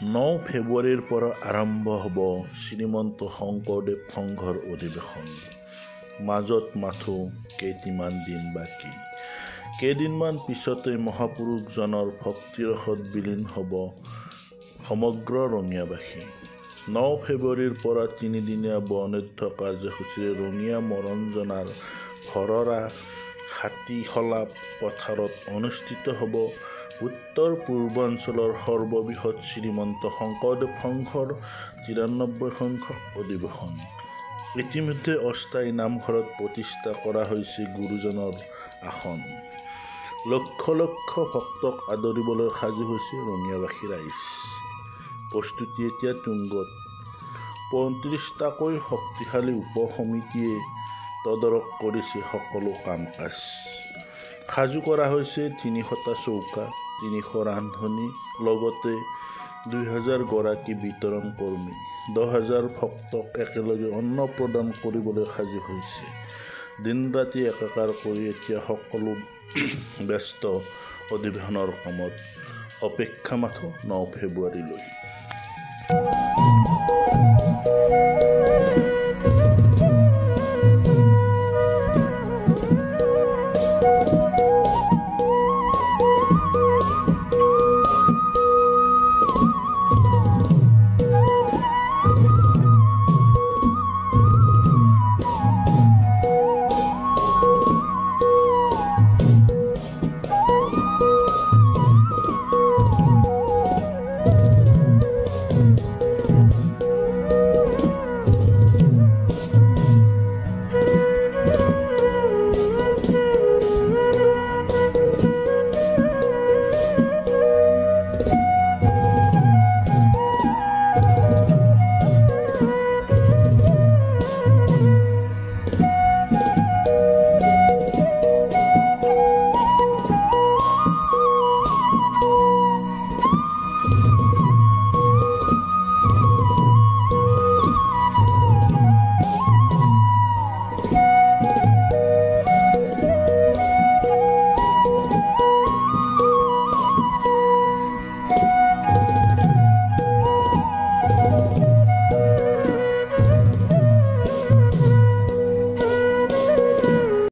9 ফেব্ৰুৱাৰীৰ পৰা আৰম্ভ হ'ব শ্ৰীমন্ত শংকৰদেৱ সংঘৰ অধিৱেশন। মাজত মাথো কেইটিমান দিন বাকী। কেইদিনমান পিছতে মহাপুৰুষজনৰ ভক্তিৰসত বিলীন হ'ব সমগ্ৰ ৰঙিয়াবাসী। 9 ফেব্ৰুৱাৰীৰ পৰা 3 দিনীয়া বৰ্ণাঢ্য কাৰ্যসূচীৰে ৰঙিয়া মৰঞ্জনাৰ ভৰৰা হাতীখলা পথাৰত অনুষ্ঠিত হ'ব উত্তৰ পূৰ্বাঞ্চলৰ সৰ্ববৃহৎ শ্ৰীমন্ত শংকৰদেৱ সংঘৰ 93 সংখ্যক অধিৱেশন। ইতিমধ্যে অস্থায়ী নামঘৰত প্ৰতিষ্ঠা কৰা হৈছে গুৰুজনৰ আসন। লক্ষ লক্ষ ভক্তক আদৰিবলৈ সাজু হৈছে ৰঙিয়াবাসী ৰাইজ। প্ৰস্তুতি এতিয়া তুংগত। 35টাকৈ শক্তিশালী উপ-সমিতিয়ে তদাৰক কৰিছে সকলো কাম-কাজ। সাজু কৰা হৈছে 300টা চৌকা, 300 ৰান্ধনী, লগতে 2000 গৰাকী বিতৰণ কৰ্মী। 10,000 ভক্তক একেলগে অন্ন প্ৰদান কৰিবলৈ সাজু হৈছে। দিন-ৰাতি একাকাৰ কৰি এতিয়া সকলো ব্যস্ত অধিৱেশনৰ কামত। অপেক্ষা মাথো 9 ফেব্ৰুৱাৰীলৈ।